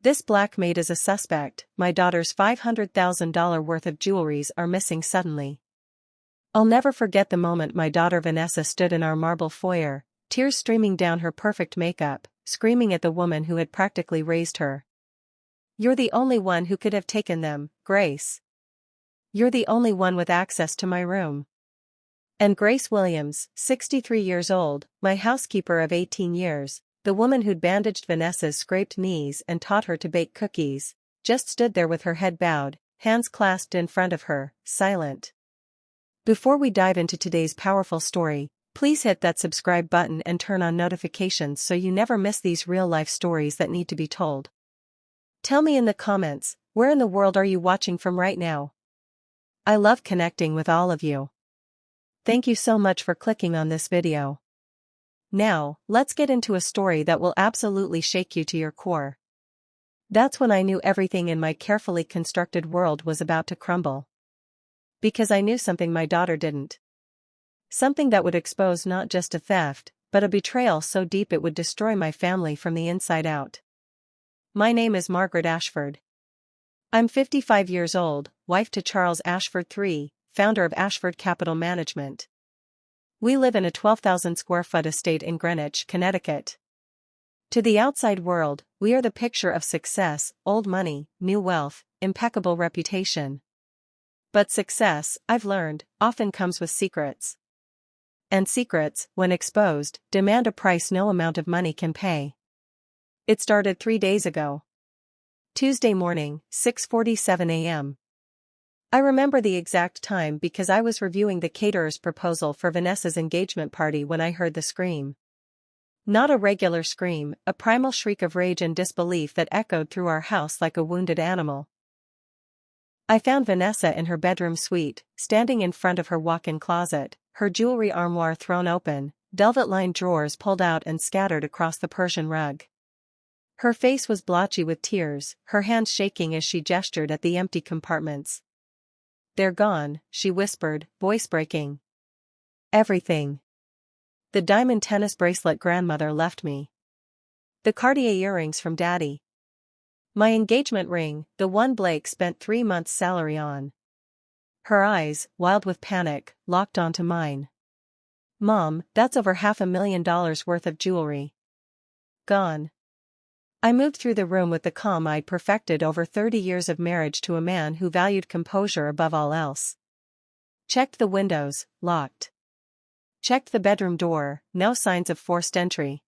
This black maid is a suspect. My daughter's $500,000 worth of jewelries are missing suddenly. I'll never forget the moment my daughter Vanessa stood in our marble foyer, tears streaming down her perfect makeup, screaming at the woman who had practically raised her. "You're the only one who could have taken them, Grace. You're the only one with access to my room." And Grace Williams, 63 years old, my housekeeper of 18 years, the woman who'd bandaged Vanessa's scraped knees and taught her to bake cookies, just stood there with her head bowed, hands clasped in front of her, silent. Before we dive into today's powerful story, please hit that subscribe button and turn on notifications so you never miss these real-life stories that need to be told. Tell me in the comments, where in the world are you watching from right now? I love connecting with all of you. Thank you so much for clicking on this video. Now, let's get into a story that will absolutely shake you to your core. That's when I knew everything in my carefully constructed world was about to crumble. Because I knew something my daughter didn't. Something that would expose not just a theft, but a betrayal so deep it would destroy my family from the inside out. My name is Margaret Ashford. I'm 55 years old, wife to Charles Ashford III, founder of Ashford Capital Management. We live in a 12,000 square foot estate in Greenwich, Connecticut. To the outside world, we are the picture of success, old money, new wealth, impeccable reputation. But success, I've learned, often comes with secrets. And secrets, when exposed, demand a price no amount of money can pay. It started 3 days ago. Tuesday morning, 6:47 a.m. I remember the exact time because I was reviewing the caterer's proposal for Vanessa's engagement party when I heard the scream. Not a regular scream, a primal shriek of rage and disbelief that echoed through our house like a wounded animal. I found Vanessa in her bedroom suite, standing in front of her walk-in closet, her jewelry armoire thrown open, velvet-lined drawers pulled out and scattered across the Persian rug. Her face was blotchy with tears, her hands shaking as she gestured at the empty compartments. "They're gone," she whispered, voice breaking. "Everything. The diamond tennis bracelet grandmother left me. The Cartier earrings from Daddy. My engagement ring, the one Blake spent 3 months' salary on." Her eyes, wild with panic, locked onto mine. "Mom, that's over $500,000 worth of jewelry. Gone." I moved through the room with the calm I'd perfected over 30 years of marriage to a man who valued composure above all else. Checked the windows, locked. Checked the bedroom door, no signs of forced entry.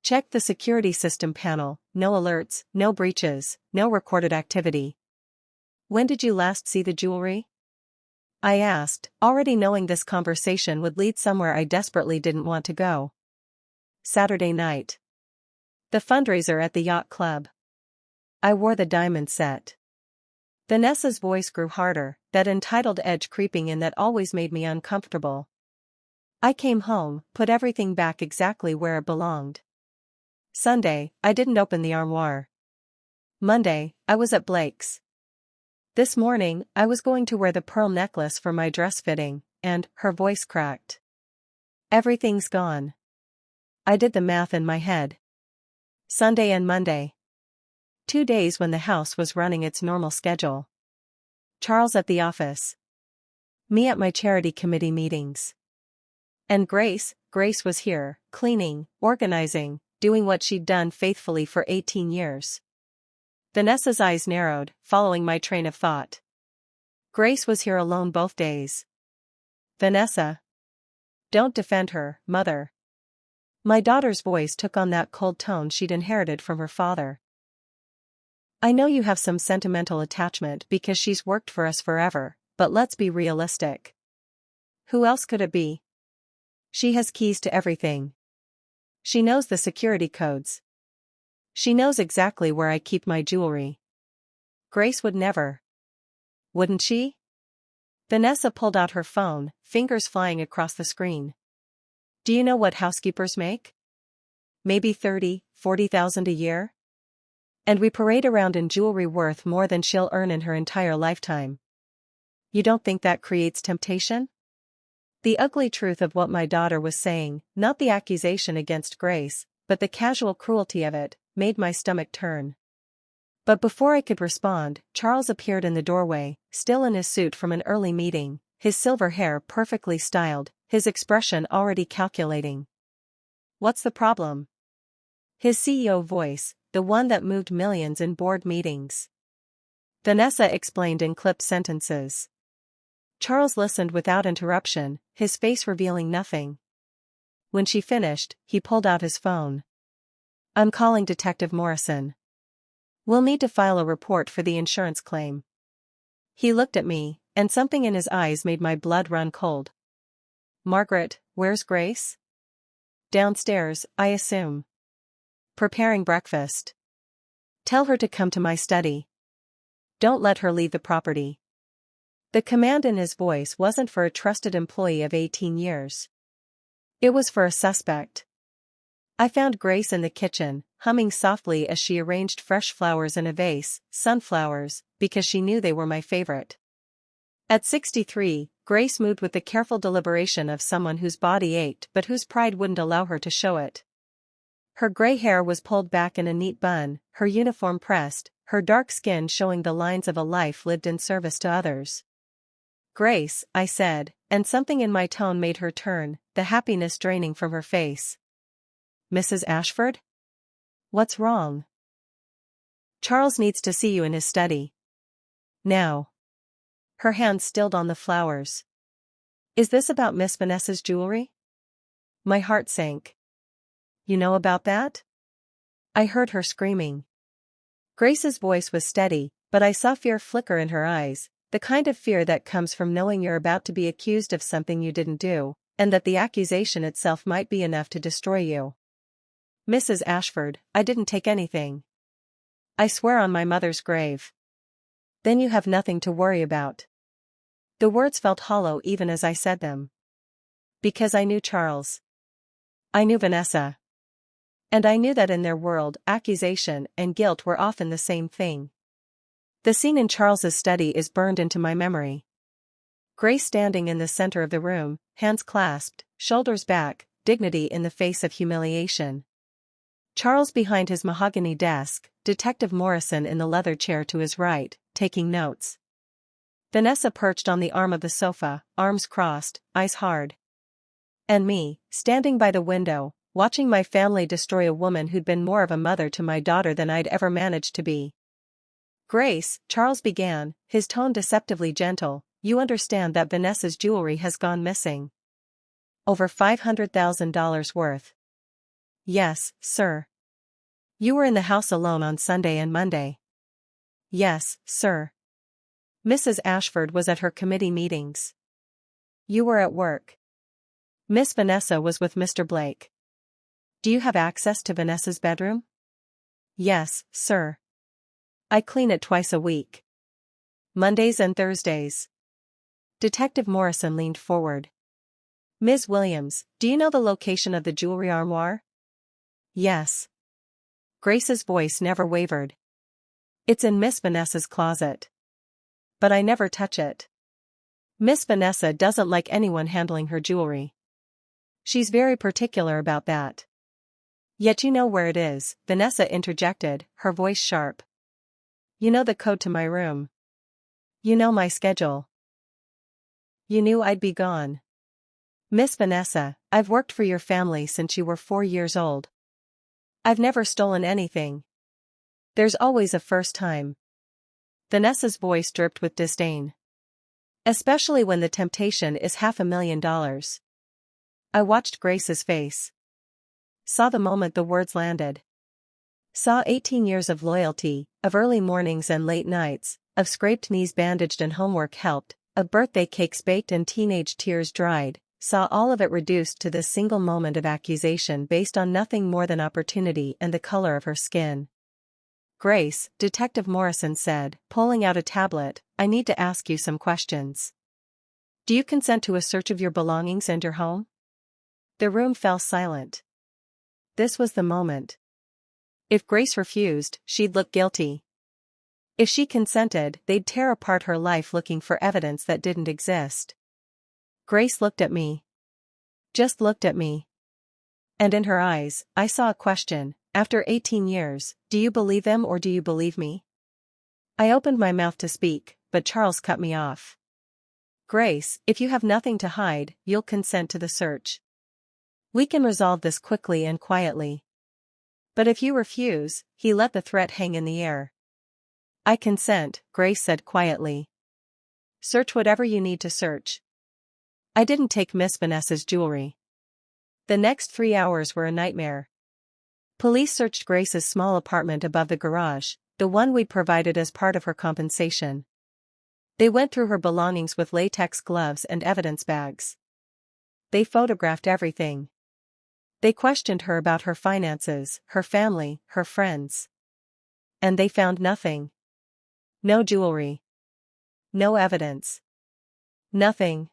Checked the security system panel, no alerts, no breaches, no recorded activity. "When did you last see the jewelry?" I asked, already knowing this conversation would lead somewhere I desperately didn't want to go. "Saturday night. The fundraiser at the yacht club. I wore the diamond set." Vanessa's voice grew harder, that entitled edge creeping in that always made me uncomfortable. "I came home, put everything back exactly where it belonged. Sunday, I didn't open the armoire. Monday, I was at Blake's. This morning, I was going to wear the pearl necklace for my dress fitting, and," her voice cracked. "Everything's gone." I did the math in my head. Sunday and Monday. 2 days when the house was running its normal schedule. Charles at the office. Me at my charity committee meetings. And Grace was here, cleaning, organizing, doing what she'd done faithfully for 18 years. Vanessa's eyes narrowed, following my train of thought. Grace was here alone both days. Vanessa. Don't defend her, Mother. My daughter's voice took on that cold tone she'd inherited from her father. I know you have some sentimental attachment because she's worked for us forever, but let's be realistic. Who else could it be? She has keys to everything. She knows the security codes. She knows exactly where I keep my jewelry. Grace would never. Wouldn't she? Vanessa pulled out her phone, fingers flying across the screen. Do you know what housekeepers make? Maybe 30,000-40,000 a year? And we parade around in jewelry worth more than she'll earn in her entire lifetime. You don't think that creates temptation? The ugly truth of what my daughter was saying, not the accusation against Grace, but the casual cruelty of it, made my stomach turn. But before I could respond, Charles appeared in the doorway, still in his suit from an early meeting, his silver hair perfectly styled, his expression already calculating. "What's the problem?" His CEO voice, the one that moved millions in board meetings. Vanessa explained in clipped sentences. Charles listened without interruption, his face revealing nothing. When she finished, he pulled out his phone. "I'm calling Detective Morrison. We'll need to file a report for the insurance claim." He looked at me, and something in his eyes made my blood run cold. "Margaret, where's Grace?" "Downstairs, I assume. Preparing breakfast. Tell her to come to my study. Don't let her leave the property." The command in his voice wasn't for a trusted employee of 18 years. It was for a suspect. I found Grace in the kitchen, humming softly as she arranged fresh flowers in a vase, sunflowers, because she knew they were my favorite. At 63, Grace moved with the careful deliberation of someone whose body ached but whose pride wouldn't allow her to show it. Her gray hair was pulled back in a neat bun, her uniform pressed, her dark skin showing the lines of a life lived in service to others. "Grace," I said, and something in my tone made her turn, the happiness draining from her face. "Mrs. Ashford? What's wrong?" "Charles needs to see you in his study. Now." Her hand stilled on the flowers. "Is this about Miss Vanessa's jewelry?" My heart sank. "You know about that?" I heard her screaming. Grace's voice was steady, but I saw fear flicker in her eyes, the kind of fear that comes from knowing you're about to be accused of something you didn't do, and that the accusation itself might be enough to destroy you. "Mrs. Ashford, I didn't take anything. I swear on my mother's grave." "Then you have nothing to worry about." The words felt hollow even as I said them. Because I knew Charles. I knew Vanessa. And I knew that in their world, accusation and guilt were often the same thing. The scene in Charles's study is burned into my memory. Grace standing in the center of the room, hands clasped, shoulders back, dignity in the face of humiliation. Charles behind his mahogany desk, Detective Morrison in the leather chair to his right, taking notes. Vanessa perched on the arm of the sofa, arms crossed, eyes hard. And me, standing by the window, watching my family destroy a woman who'd been more of a mother to my daughter than I'd ever managed to be. "Grace," Charles began, his tone deceptively gentle, "you understand that Vanessa's jewelry has gone missing. Over $500,000 worth." "Yes, sir." "You were in the house alone on Sunday and Monday." "Yes, sir." "Mrs. Ashford was at her committee meetings." "You were at work." "Miss Vanessa was with Mr. Blake." "Do you have access to Vanessa's bedroom?" "Yes, sir. I clean it twice a week. Mondays and Thursdays." Detective Morrison leaned forward. "Ms. Williams, do you know the location of the jewelry armoire?" "Yes." Grace's voice never wavered. "It's in Miss Vanessa's closet. But I never touch it. Miss Vanessa doesn't like anyone handling her jewelry. She's very particular about that." "Yet you know where it is," Vanessa interjected, her voice sharp. "You know the code to my room. You know my schedule. You knew I'd be gone. Miss Vanessa, I've worked for your family since you were 4 years old. I've never stolen anything. There's always a first time." Vanessa's voice dripped with disdain. "Especially when the temptation is $500,000. I watched Grace's face. Saw the moment the words landed. Saw 18 years of loyalty, of early mornings and late nights, of scraped knees bandaged and homework helped, of birthday cakes baked and teenage tears dried, saw all of it reduced to this single moment of accusation based on nothing more than opportunity and the color of her skin. "Grace," Detective Morrison said, pulling out a tablet, "I need to ask you some questions. Do you consent to a search of your belongings and your home?" The room fell silent. This was the moment. If Grace refused, she'd look guilty. If she consented, they'd tear apart her life looking for evidence that didn't exist. Grace looked at me. Just looked at me. And in her eyes, I saw a question. "After 18 years, do you believe him or do you believe me?" I opened my mouth to speak, but Charles cut me off. Grace, if you have nothing to hide, you'll consent to the search. We can resolve this quickly and quietly. But if you refuse, he let the threat hang in the air. I consent, Grace said quietly. Search whatever you need to search. I didn't take Miss Vanessa's jewelry. The next 3 hours were a nightmare. Police searched Grace's small apartment above the garage, the one we provided as part of her compensation. They went through her belongings with latex gloves and evidence bags. They photographed everything. They questioned her about her finances, her family, her friends. And they found nothing. No jewelry. No evidence. Nothing.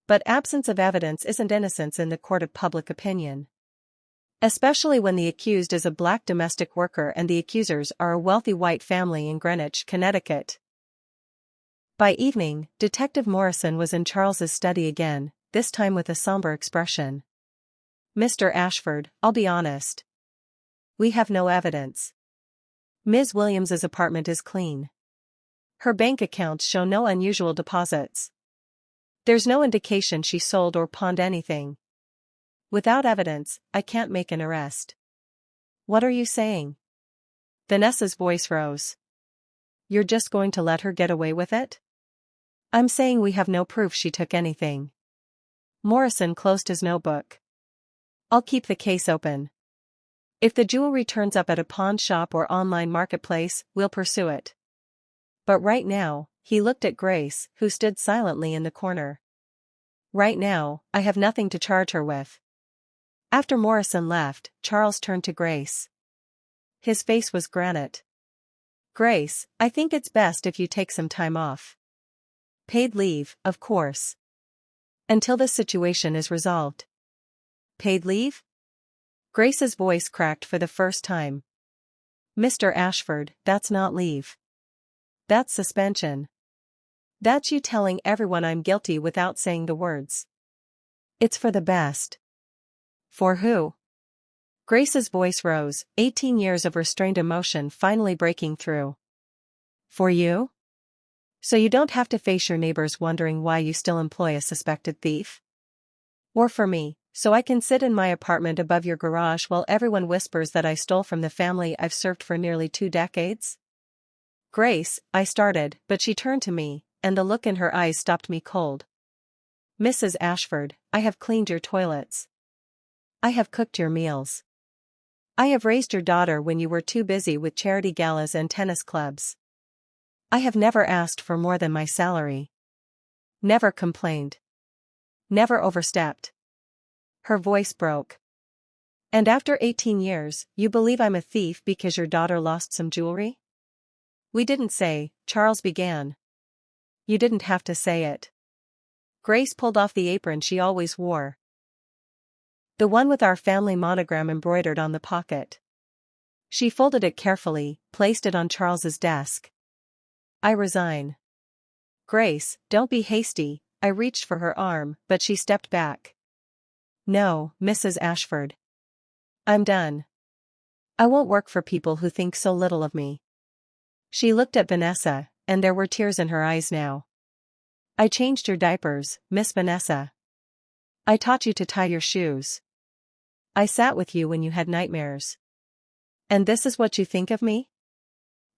But absence of evidence isn't innocence in the court of public opinion. Especially when the accused is a black domestic worker and the accusers are a wealthy white family in Greenwich, Connecticut. By evening, Detective Morrison was in Charles's study again, this time with a somber expression. Mr. Ashford, I'll be honest. We have no evidence. Ms. Williams's apartment is clean. Her bank accounts show no unusual deposits. There's no indication she sold or pawned anything. Without evidence, I can't make an arrest. What are you saying? Vanessa's voice rose. You're just going to let her get away with it? I'm saying we have no proof she took anything. Morrison closed his notebook. I'll keep the case open. If the jewelry turns up at a pawn shop or online marketplace, we'll pursue it. But right now, he looked at Grace, who stood silently in the corner. Right now, I have nothing to charge her with. After Morrison left, Charles turned to Grace. His face was granite. Grace, I think it's best if you take some time off. Paid leave, of course. Until the situation is resolved. Paid leave? Grace's voice cracked for the first time. Mr. Ashford, that's not leave. That's suspension. That's you telling everyone I'm guilty without saying the words. It's for the best. For who? Grace's voice rose, 18 years of restrained emotion finally breaking through. For you? So you don't have to face your neighbors wondering why you still employ a suspected thief? Or for me, so I can sit in my apartment above your garage while everyone whispers that I stole from the family I've served for nearly 2 decades? Grace, I started, but she turned to me, and the look in her eyes stopped me cold. Mrs. Ashford, I have cleaned your toilets. I have cooked your meals. I have raised your daughter when you were too busy with charity galas and tennis clubs. I have never asked for more than my salary. Never complained. Never overstepped. Her voice broke. And after 18 years, you believe I'm a thief because your daughter lost some jewelry? We didn't say, Charles began. You didn't have to say it. Grace pulled off the apron she always wore. The one with our family monogram embroidered on the pocket. She folded it carefully, placed it on Charles's desk. I resign. Grace, don't be hasty, I reached for her arm, but she stepped back. No, Mrs. Ashford. I'm done. I won't work for people who think so little of me. She looked at Vanessa, and there were tears in her eyes now. I changed your diapers, Miss Vanessa. I taught you to tie your shoes. I sat with you when you had nightmares. And this is what you think of me?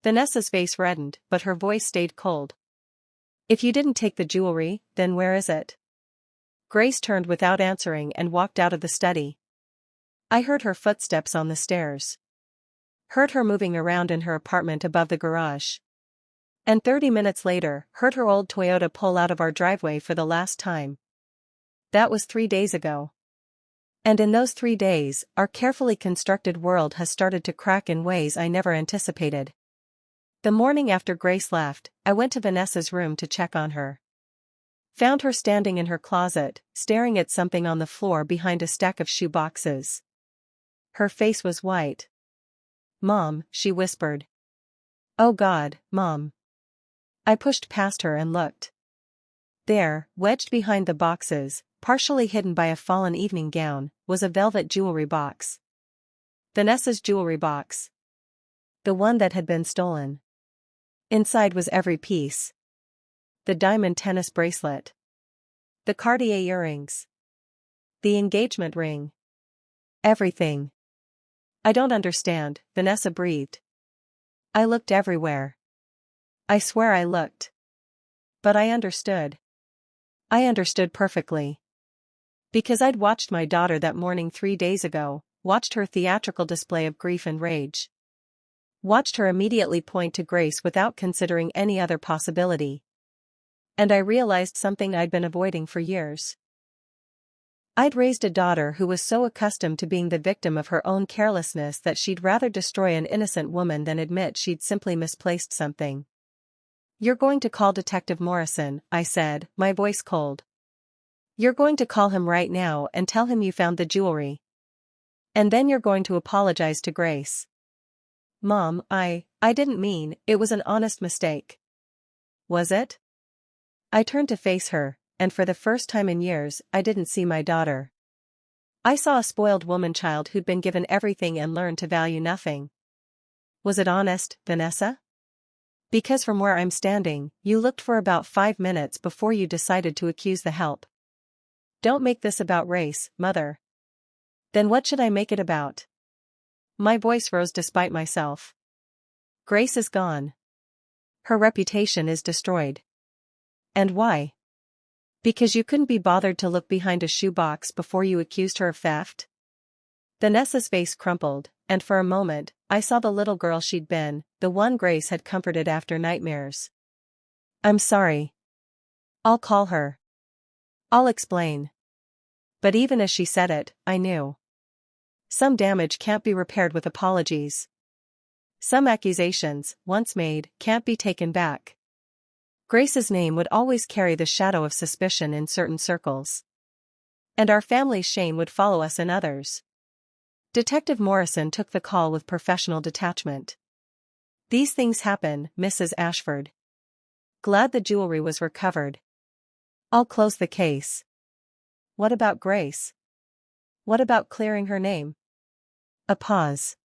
Vanessa's face reddened, but her voice stayed cold. If you didn't take the jewelry, then where is it? Grace turned without answering and walked out of the study. I heard her footsteps on the stairs. Heard her moving around in her apartment above the garage. And 30 minutes later, heard her old Toyota pull out of our driveway for the last time. That was 3 days ago. And in those 3 days, our carefully constructed world has started to crack in ways I never anticipated. The morning after Grace left, I went to Vanessa's room to check on her. Found her standing in her closet, staring at something on the floor behind a stack of shoe boxes. Her face was white. Mom, she whispered. Oh God, Mom. I pushed past her and looked. There, wedged behind the boxes, partially hidden by a fallen evening gown, was a velvet jewelry box. Vanessa's jewelry box. The one that had been stolen. Inside was every piece. The diamond tennis bracelet. The Cartier earrings. The engagement ring. Everything. I don't understand, Vanessa breathed. I looked everywhere. I swear I looked. But I understood. I understood perfectly. Because I'd watched my daughter that morning 3 days ago, watched her theatrical display of grief and rage. Watched her immediately point to Grace without considering any other possibility. And I realized something I'd been avoiding for years. I'd raised a daughter who was so accustomed to being the victim of her own carelessness that she'd rather destroy an innocent woman than admit she'd simply misplaced something. "You're going to call Detective Morrison," I said, my voice cold. "You're going to call him right now and tell him you found the jewelry. And then you're going to apologize to Grace." "Mom, I didn't mean, it was an honest mistake." "Was it?" I turned to face her, and for the first time in years, I didn't see my daughter. I saw a spoiled woman-child who'd been given everything and learned to value nothing. "Was it honest, Vanessa? Because from where I'm standing, you looked for about 5 minutes before you decided to accuse the help." "Don't make this about race, Mother." "Then what should I make it about?" My voice rose despite myself. "Grace is gone. Her reputation is destroyed." "And why?" "Because you couldn't be bothered to look behind a shoebox before you accused her of theft?" Vanessa's face crumpled, and for a moment, I saw the little girl she'd been, the one Grace had comforted after nightmares. "I'm sorry. I'll call her. I'll explain." But even as she said it, I knew. Some damage can't be repaired with apologies. Some accusations, once made, can't be taken back. Grace's name would always carry the shadow of suspicion in certain circles. And our family's shame would follow us in others. Detective Morrison took the call with professional detachment. "These things happen, Mrs. Ashford. Glad the jewelry was recovered. I'll close the case." "What about Grace? What about clearing her name?" A pause.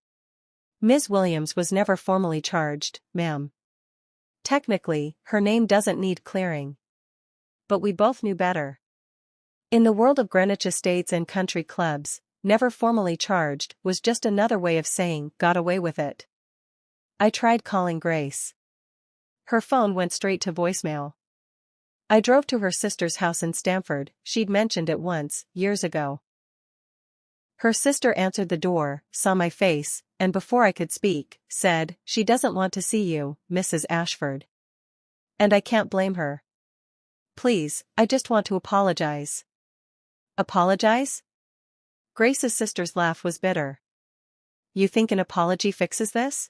"Ms. Williams was never formally charged, ma'am. Technically, her name doesn't need clearing. But we both knew better. In the world of Greenwich estates and country clubs, never formally charged was just another way of saying, got away with it." I tried calling Grace. Her phone went straight to voicemail. I drove to her sister's house in Stamford. She'd mentioned it once, years ago. Her sister answered the door, saw my face, and before I could speak, said, "She doesn't want to see you, Mrs. Ashford." And I can't blame her. "Please, I just want to apologize." "Apologize?" Grace's sister's laugh was bitter. "You think an apology fixes this?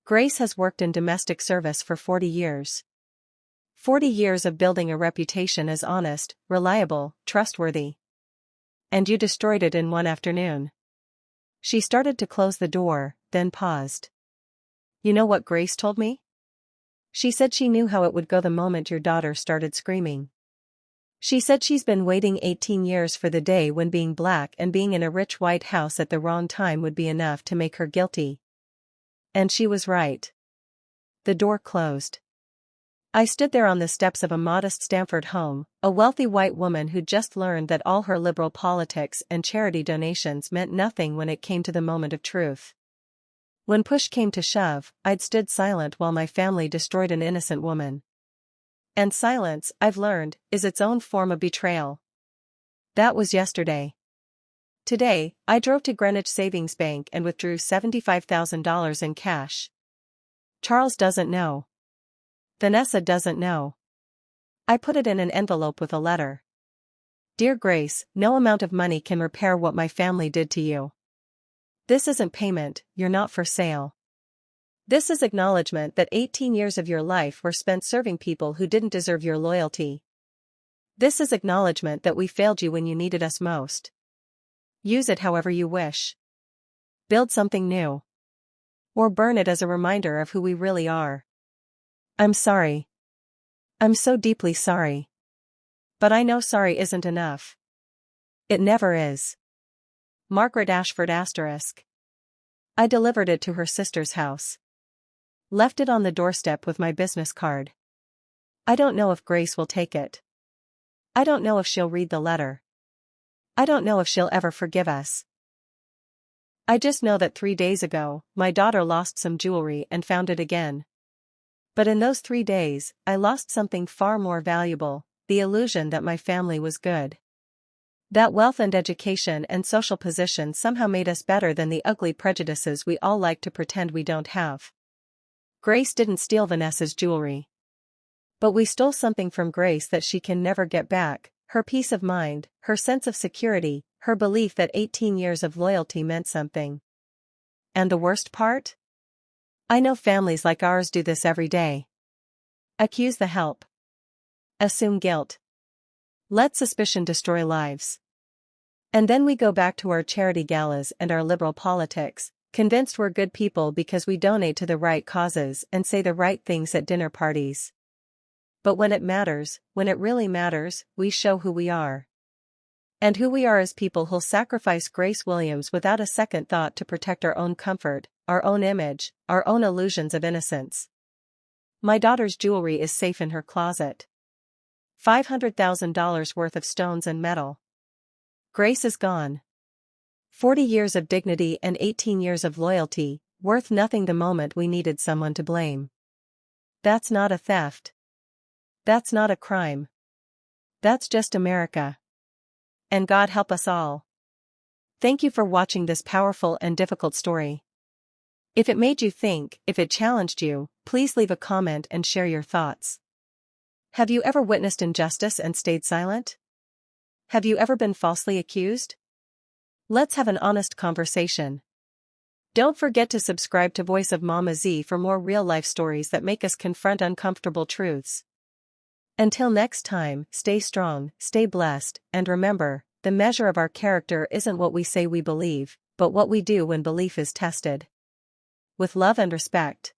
Grace has worked in domestic service for 40 years. 40 years of building a reputation as honest, reliable, trustworthy. And you destroyed it in one afternoon." She started to close the door, then paused. "You know what Grace told me? She said she knew how it would go the moment your daughter started screaming. She said she's been waiting 18 years for the day when being black and being in a rich white house at the wrong time would be enough to make her guilty. And she was right." The door closed. I stood there on the steps of a modest Stamford home, a wealthy white woman who'd just learned that all her liberal politics and charity donations meant nothing when it came to the moment of truth. When push came to shove, I'd stood silent while my family destroyed an innocent woman. And silence, I've learned, is its own form of betrayal. That was yesterday. Today, I drove to Greenwich Savings Bank and withdrew $75,000 in cash. Charles doesn't know. Vanessa doesn't know. I put it in an envelope with a letter. "Dear Grace, no amount of money can repair what my family did to you. This isn't payment, you're not for sale. This is acknowledgement that 18 years of your life were spent serving people who didn't deserve your loyalty. This is acknowledgement that we failed you when you needed us most. Use it however you wish. Build something new. Or burn it as a reminder of who we really are. I'm sorry. I'm so deeply sorry. But I know sorry isn't enough. It never is. Margaret Ashford **. I delivered it to her sister's house. Left it on the doorstep with my business card. I don't know if Grace will take it. I don't know if she'll read the letter. I don't know if she'll ever forgive us. I just know that 3 days ago, my daughter lost some jewelry and found it again. But in those 3 days, I lost something far more valuable, the illusion that my family was good. That wealth and education and social position somehow made us better than the ugly prejudices we all like to pretend we don't have. Grace didn't steal Vanessa's jewelry. But we stole something from Grace that she can never get back, her peace of mind, her sense of security, her belief that 18 years of loyalty meant something. And the worst part? I know families like ours do this every day. Accuse the help. Assume guilt. Let suspicion destroy lives. And then we go back to our charity galas and our liberal politics, convinced we're good people because we donate to the right causes and say the right things at dinner parties. But when it matters, when it really matters, we show who we are. And who we are as people who'll sacrifice Grace Williams without a second thought to protect our own comfort, our own image, our own illusions of innocence. My daughter's jewelry is safe in her closet. $500,000 worth of stones and metal. Grace is gone. 40 years of dignity and 18 years of loyalty, worth nothing the moment we needed someone to blame. That's not a theft. That's not a crime. That's just America. And God help us all. Thank you for watching this powerful and difficult story. If it made you think, if it challenged you, please leave a comment and share your thoughts. Have you ever witnessed injustice and stayed silent? Have you ever been falsely accused? Let's have an honest conversation. Don't forget to subscribe to Voice of Mama Zee for more real-life stories that make us confront uncomfortable truths. Until next time, stay strong, stay blessed, and remember, the measure of our character isn't what we say we believe, but what we do when belief is tested. With love and respect.